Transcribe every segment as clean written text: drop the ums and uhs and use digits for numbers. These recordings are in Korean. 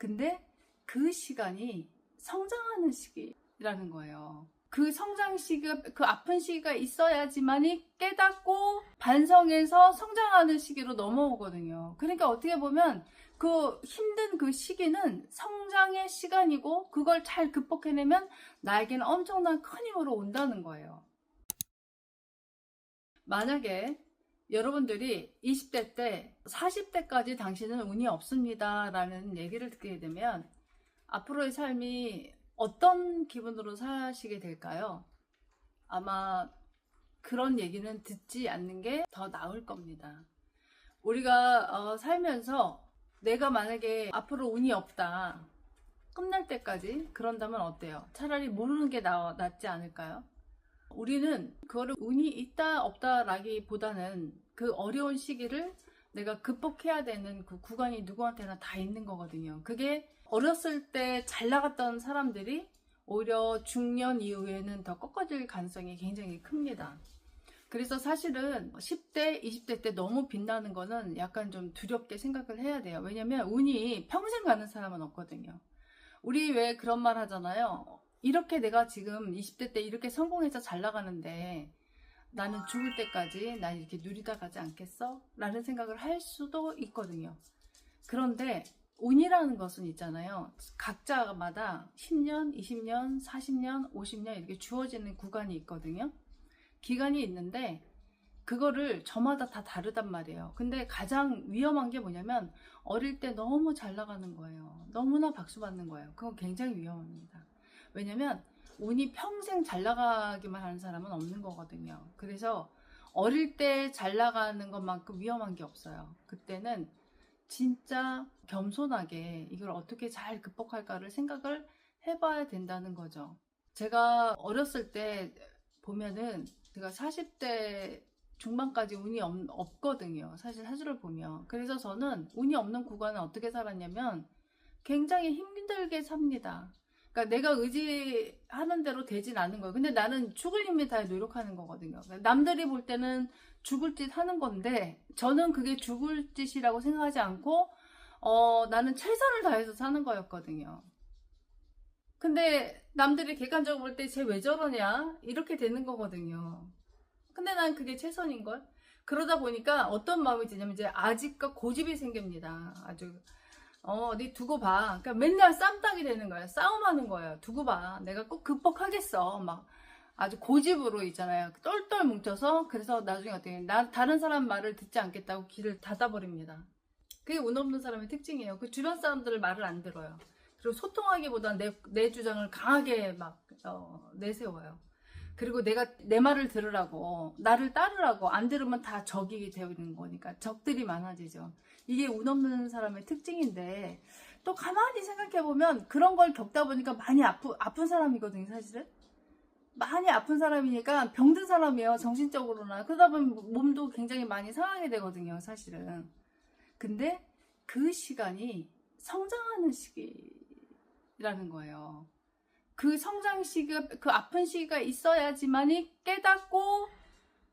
근데 그 시간이 성장하는 시기라는 거예요. 그 성장 시기가, 그 아픈 시기가 있어야지만이 깨닫고 반성해서 성장하는 시기로 넘어오거든요. 그러니까 어떻게 보면 그 힘든 그 시기는 성장의 시간이고, 그걸 잘 극복해내면 나에게는 엄청난 큰 힘으로 온다는 거예요. 만약에 여러분들이 20대 때 40대까지 당신은 운이 없습니다 라는 얘기를 듣게 되면 앞으로의 삶이 어떤 기분으로 사시게 될까요? 아마 그런 얘기는 듣지 않는 게 더 나을 겁니다. 우리가 살면서 내가 만약에 앞으로 운이 없다, 끝날 때까지 그런다면 어때요? 차라리 모르는 게 낫지 않을까요? 우리는 그거를 운이 있다 없다 라기보다는 그 어려운 시기를 내가 극복해야 되는 그 구간이 누구한테나 다 있는 거거든요. 그게 어렸을 때 잘 나갔던 사람들이 오히려 중년 이후에는 더 꺾어질 가능성이 굉장히 큽니다. 그래서 사실은 10대, 20대 때 너무 빛나는 거는 약간 좀 두렵게 생각을 해야 돼요. 왜냐면 운이 평생 가는 사람은 없거든요. 우리 왜 그런 말 하잖아요. 이렇게 내가 지금 20대 때 이렇게 성공해서 잘 나가는데 나는 죽을 때까지 난 이렇게 누리다 가지 않겠어? 라는 생각을 할 수도 있거든요. 그런데 운이라는 것은 있잖아요. 각자마다 10년, 20년, 40년, 50년 이렇게 주어지는 구간이 있거든요. 기간이 있는데 그거를 저마다 다 다르단 말이에요. 근데 가장 위험한 게 뭐냐면 어릴 때 너무 잘 나가는 거예요. 너무나 박수 받는 거예요. 그건 굉장히 위험합니다. 왜냐면 운이 평생 잘 나가기만 하는 사람은 없는 거거든요. 그래서 어릴 때 잘 나가는 것만큼 위험한 게 없어요. 그때는 진짜 겸손하게 이걸 어떻게 잘 극복할까를 생각을 해봐야 된다는 거죠. 제가 어렸을 때 보면은 제가 40대 중반까지 운이 없거든요. 사실 사주를 보면. 그래서 저는 운이 없는 구간은 어떻게 살았냐면 굉장히 힘들게 삽니다. 그러니까 내가 의지하는 대로 되진 않는 거예요. 근데 나는 죽을 힘을 다해 노력하는 거거든요. 남들이 볼 때는 죽을 짓 하는 건데 저는 그게 죽을 짓이라고 생각하지 않고 나는 최선을 다해서 사는 거였거든요. 근데 남들이 객관적으로 볼 때 쟤 왜 저러냐 이렇게 되는 거거든요. 근데 난 그게 최선인걸. 그러다 보니까 어떤 마음이 드냐면 이제 아직까 고집이 생깁니다. 아주 네 두고 봐. 그러니까 맨날 쌈딱이 되는 거야. 싸움하는 거예요. 두고 봐. 내가 꼭 극복하겠어. 막 아주 고집으로 있잖아요. 똘똘 뭉쳐서. 그래서 나중에 어떻게 다른 사람 말을 듣지 않겠다고 귀를 닫아버립니다. 그게 운 없는 사람의 특징이에요. 그 주변 사람들을 말을 안 들어요. 그리고 소통하기보다 내 주장을 강하게 막 내세워요. 그리고 내가 내 말을 들으라고, 나를 따르라고 안 들으면 다 적이 되는 거니까 적들이 많아지죠. 이게 운 없는 사람의 특징인데 또 가만히 생각해보면 그런 걸 겪다 보니까 많이 아픈 사람이거든요. 사실은 많이 아픈 사람이니까 병든 사람이에요. 정신적으로나. 그러다 보면 몸도 굉장히 많이 상하게 되거든요. 사실은. 근데 그 시간이 성장하는 시기라는 거예요. 그 성장 시기가, 그 아픈 시기가 있어야지만이 깨닫고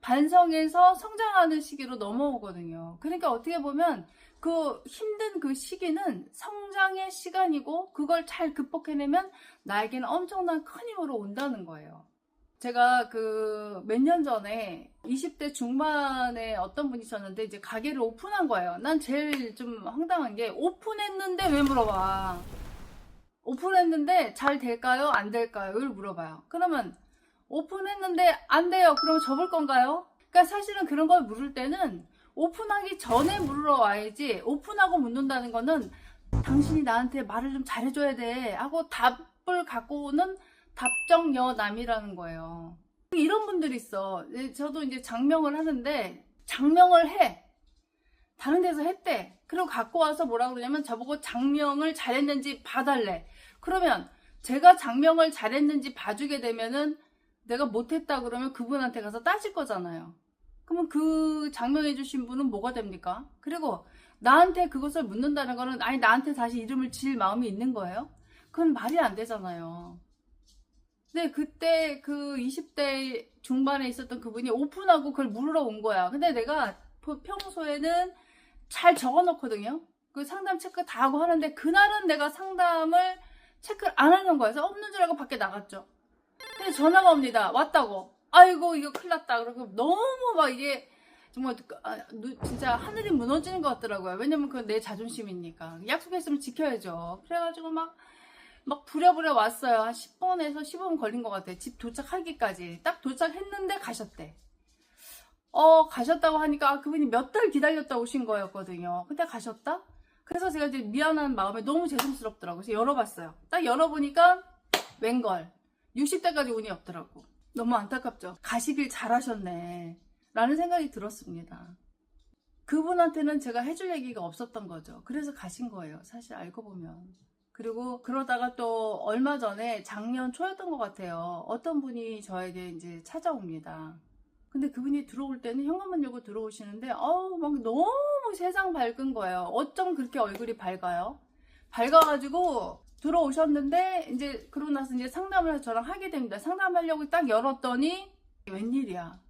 반성해서 성장하는 시기로 넘어오거든요. 그러니까 어떻게 보면 그 힘든 그 시기는 성장의 시간이고, 그걸 잘 극복해내면 나에게는 엄청난 큰 힘으로 온다는 거예요. 제가 그 몇 년 전에 20대 중반에 어떤 분이 있었는데 이제 가게를 오픈한 거예요. 난 제일 좀 황당한 게 오픈했는데 왜 물어봐. 오픈했는데 잘 될까요? 안 될까요? 를 물어봐요. 그러면 오픈했는데 안 돼요. 그럼 접을 건가요? 그러니까 사실은 그런 걸 물을 때는 오픈하기 전에 물으러 와야지, 오픈하고 묻는다는 거는 당신이 나한테 말을 좀 잘해줘야 돼 하고 답을 갖고는 답정여남이라는 거예요. 이런 분들이 있어. 저도 이제 장명을 하는데 장명을 해. 다른 데서 했대. 그리고 갖고 와서 뭐라고 그러냐면 저보고 장명을 잘했는지 봐달래. 그러면 제가 장명을 잘했는지 봐주게 되면은 내가 못했다 그러면 그분한테 가서 따질 거잖아요. 그러면 그 장명해 주신 분은 뭐가 됩니까? 그리고 나한테 그것을 묻는다는 거는 아니 나한테 다시 이름을 지을 마음이 있는 거예요? 그건 말이 안 되잖아요. 근데 그때 그 20대 중반에 있었던 그분이 오픈하고 그걸 물으러 온 거야. 근데 내가 평소에는 잘 적어 놓거든요. 그 상담 체크 다 하고 하는데 그날은 내가 상담을 체크를 안 하는 거예요. 그래서 없는 줄 알고 밖에 나갔죠. 근데 전화가 옵니다. 왔다고. 아이고 이거 큰일 났다. 그리고 너무 막 이게 정말 진짜 하늘이 무너지는 것 같더라고요. 왜냐면 그건 내 자존심이니까. 약속했으면 지켜야죠. 그래가지고 막 부랴부랴 왔어요. 한 10분에서 15분 걸린 것 같아요. 집 도착하기까지. 딱 도착했는데 가셨대. 가셨다고 하니까 그분이 몇 달 기다렸다 오신 거였거든요. 근데 가셨다? 그래서 제가 이제 미안한 마음에 너무 죄송스럽더라고요. 그래서 열어봤어요. 딱 열어보니까 웬걸 60대까지 운이 없더라고. 너무 안타깝죠. 가시길 잘하셨네 라는 생각이 들었습니다. 그분한테는 제가 해줄 얘기가 없었던 거죠. 그래서 가신 거예요. 사실 알고 보면. 그리고 그러다가 또 얼마 전에 작년 초였던 것 같아요. 어떤 분이 저에게 이제 찾아옵니다. 근데 그분이 들어올 때는 현관문 열고 들어오시는데 막 너무 세상 밝은 거예요. 어쩜 그렇게 얼굴이 밝아요? 밝아가지고 들어오셨는데 이제 그러고 나서 이제 상담을 저랑 하게 됩니다. 상담하려고 딱 열었더니 웬일이야.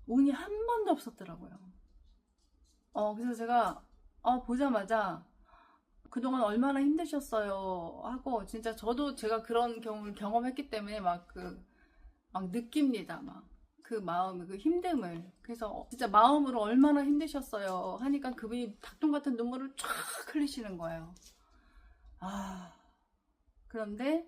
운이 한 번도 없었더라고요. 그래서 제가 보자마자 그동안 얼마나 힘드셨어요 하고 진짜 저도 제가 그런 경우를 경험했기 때문에 막 느낍니다. 그 마음, 그 힘듦을. 그래서 진짜 마음으로 얼마나 힘드셨어요 하니까 그분이 닭똥 같은 눈물을 쫙 흘리시는 거예요. 그런데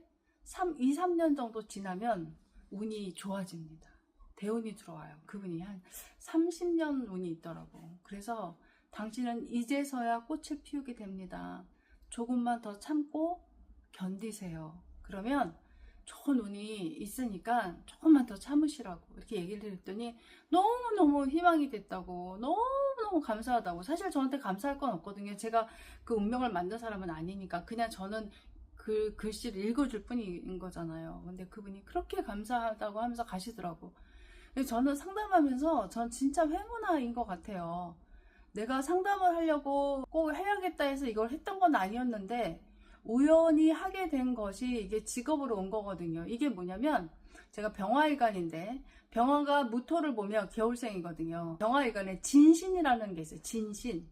2, 3년 정도 지나면 운이 좋아집니다. 대운이 들어와요. 그분이 한 30년 운이 있더라고. 그래서 당신은 이제서야 꽃을 피우게 됩니다. 조금만 더 참고 견디세요. 그러면 좋은 운이 있으니까 조금만 더 참으시라고 이렇게 얘기를 했더니 너무너무 희망이 됐다고, 너무너무 감사하다고. 사실 저한테 감사할 건 없거든요. 제가 그 운명을 만든 사람은 아니니까 그냥 저는 그 글씨를 읽어줄 뿐인 거잖아요. 근데 그분이 그렇게 감사하다고 하면서 가시더라고. 저는 상담하면서 전 진짜 행운아인 것 같아요. 내가 상담을 하려고 꼭 해야겠다 해서 이걸 했던 건 아니었는데 우연히 하게 된 것이 이게 직업으로 온 거거든요. 이게 뭐냐면 제가 병화일간인데 병화가 무토를 보면 겨울생이거든요. 병화일간에 진신이라는 게 있어요. 진신.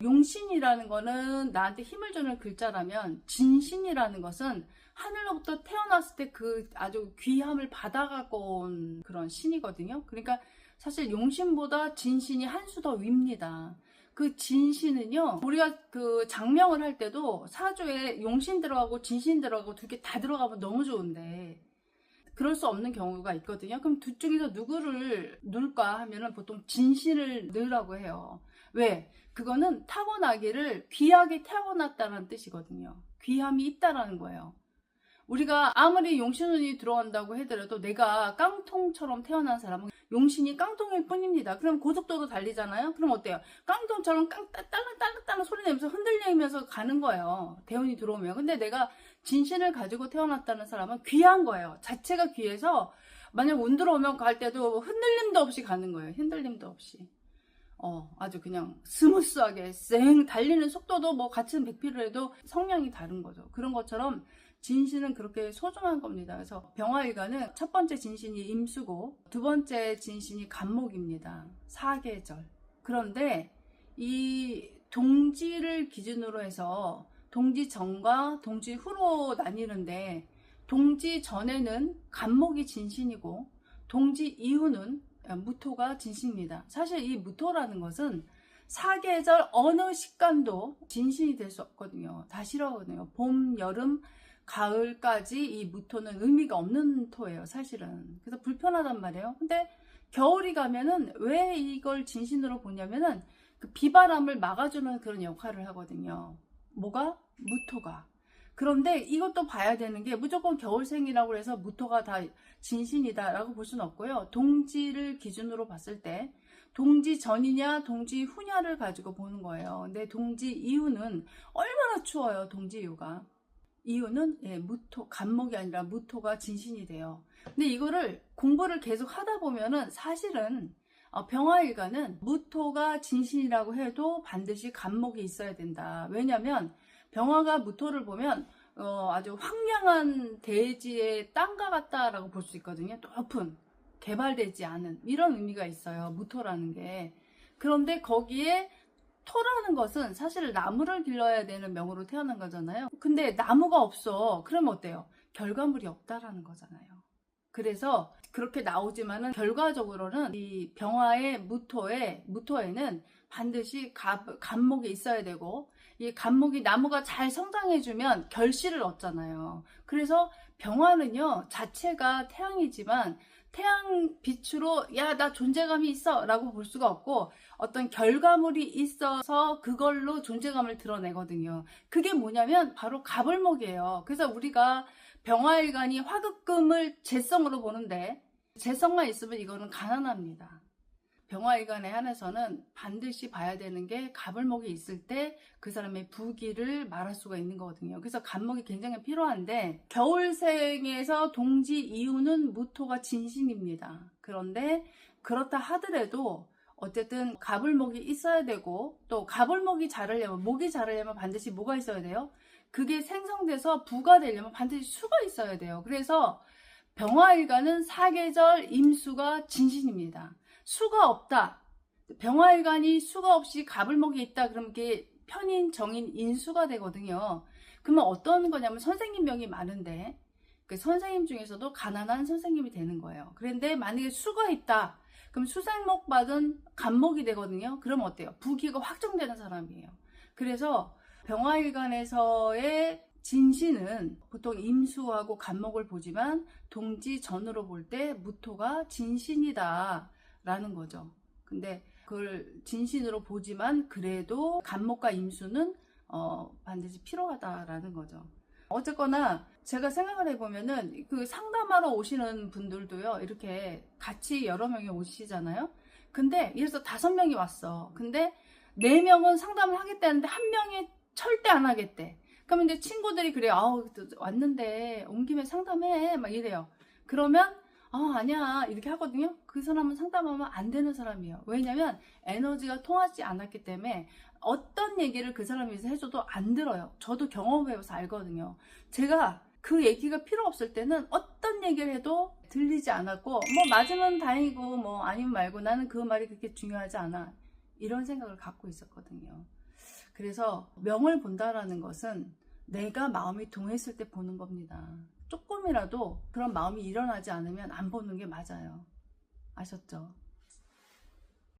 용신이라는 거는 나한테 힘을 주는 글자라면 진신이라는 것은 하늘로부터 태어났을 때 그 아주 귀함을 받아갖고 온 그런 신이거든요. 그러니까 사실 용신보다 진신이 한 수 더 윗니다. 그 진신은요, 우리가 그 장명을 할 때도 사주에 용신 들어가고 진신 들어가고 두 개 다 들어가면 너무 좋은데 그럴 수 없는 경우가 있거든요. 그럼 둘 중에서 누구를 넣을까 하면은 보통 진신을 넣으라고 해요. 왜? 그거는 타고나기를 귀하게 타고났다는 뜻이거든요. 귀함이 있다라는 거예요. 우리가 아무리 용신운이 들어간다고 하더라도 내가 깡통처럼 태어난 사람은 용신이 깡통일 뿐입니다. 그럼 고속도로 달리잖아요. 그럼 어때요? 깡통처럼 딸랑딸랑 소리 내면서 흔들리면서 가는 거예요. 대운이 들어오면. 근데 내가 진신을 가지고 태어났다는 사람은 귀한 거예요. 자체가 귀해서 만약 운 들어오면 갈 때도 흔들림도 없이 가는 거예요. 흔들림도 없이. 아주 그냥 스무스하게 쌩 달리는 속도도 뭐 같은 100km를 해도 성량이 다른 거죠. 그런 것처럼 진신은 그렇게 소중한 겁니다. 그래서 병화일간은 첫 번째 진신이 임수고 두 번째 진신이 간목입니다. 사계절. 그런데 이 동지를 기준으로 해서 동지 전과 동지 후로 나뉘는데 동지 전에는 간목이 진신이고 동지 이후는 무토가 진신입니다. 사실 이 무토라는 것은 사계절 어느 시간도 진신이 될 수 없거든요. 다 싫어하거든요. 봄, 여름, 가을까지 이 무토는 의미가 없는 토예요, 사실은. 그래서 불편하단 말이에요. 근데 겨울이 가면은 왜 이걸 진신으로 보냐면은 그 비바람을 막아주는 그런 역할을 하거든요. 뭐가? 무토가. 그런데 이것도 봐야 되는 게 무조건 겨울생이라고 해서 무토가 다 진신이다라고 볼 수는 없고요. 동지를 기준으로 봤을 때 동지 전이냐 동지 후냐를 가지고 보는 거예요. 근데 동지 이후는 얼마나 추워요, 동지 이후가. 이유는 무토, 간목이 아니라 무토가 진신이 돼요. 근데 이거를 공부를 계속 하다 보면은 사실은 병화일간은 무토가 진신이라고 해도 반드시 간목이 있어야 된다. 왜냐면 병화가 무토를 보면 아주 황량한 대지의 땅과 같다라고 볼 수 있거든요. 높은 개발되지 않은 이런 의미가 있어요. 무토라는 게. 그런데 거기에 토라는 것은 사실 나무를 길러야 되는 명으로 태어난 거잖아요. 근데 나무가 없어. 그러면 어때요? 결과물이 없다라는 거잖아요. 그래서 그렇게 나오지만은 결과적으로는 이 병화의 무토에는 반드시 간목이 있어야 되고, 이 간목이 나무가 잘 성장해주면 결실을 얻잖아요. 그래서 병화는요 자체가 태양이지만 태양 빛으로 야 나 존재감이 있어 라고 볼 수가 없고, 어떤 결과물이 있어서 그걸로 존재감을 드러내거든요. 그게 뭐냐면 바로 갑을목이에요. 그래서 우리가 병화일간이 화극금을 재성으로 보는데, 재성만 있으면 이거는 가난합니다. 병화일간에 한해서는 반드시 봐야 되는 게 갑을목이 있을 때 그 사람의 부귀를 말할 수가 있는 거거든요. 그래서 갑목이 굉장히 필요한데, 겨울생에서 동지 이유는 무토가 진신입니다. 그런데 그렇다 하더라도 어쨌든 갑을목이 있어야 되고, 또 갑을목이 자라려면, 목이 자라려면 반드시 뭐가 있어야 돼요? 그게 생성돼서 부가 되려면 반드시 수가 있어야 돼요. 그래서 병화일간은 사계절 임수가 진신입니다. 수가 없다. 병화일간이 수가 없이 갑을목이 있다. 그러면 그게 편인, 정인, 인수가 되거든요. 그러면 어떤 거냐면 선생님 명이 많은데 그 선생님 중에서도 가난한 선생님이 되는 거예요. 그런데 만약에 수가 있다. 그럼 수생목 받은 간목이 되거든요. 그럼 어때요? 부귀가 확정되는 사람이에요. 그래서 병화일간에서의 진신은 보통 임수하고 간목을 보지만 동지 전으로 볼 때 무토가 진신이다 라는 거죠. 근데 그걸 진신으로 보지만 그래도 간목과 임수는 반드시 필요하다라는 거죠. 어쨌거나 제가 생각을 해보면은 그 상담하러 오시는 분들도요 이렇게 같이 여러 명이 오시잖아요. 근데 예를 들어서 5명이 왔어. 근데 4명은 상담을 하겠다는데 1명이 절대 안 하겠대. 그러면 이제 친구들이 그래요. 아우 왔는데 온 김에 상담해 막 이래요. 그러면 아니야 이렇게 하거든요. 그 사람은 상담하면 안 되는 사람이에요. 왜냐면 에너지가 통하지 않았기 때문에 어떤 얘기를 그 사람이 해줘도 안 들어요. 저도 경험해봐서 알거든요. 제가 그 얘기가 필요 없을 때는 어떤 얘기를 해도 들리지 않았고, 뭐 맞으면 다행이고 뭐 아니면 말고 나는 그 말이 그렇게 중요하지 않아, 이런 생각을 갖고 있었거든요. 그래서 명을 본다라는 것은 내가 마음이 동했을 때 보는 겁니다. 조금이라도 그런 마음이 일어나지 않으면 안 보는 게 맞아요. 아셨죠?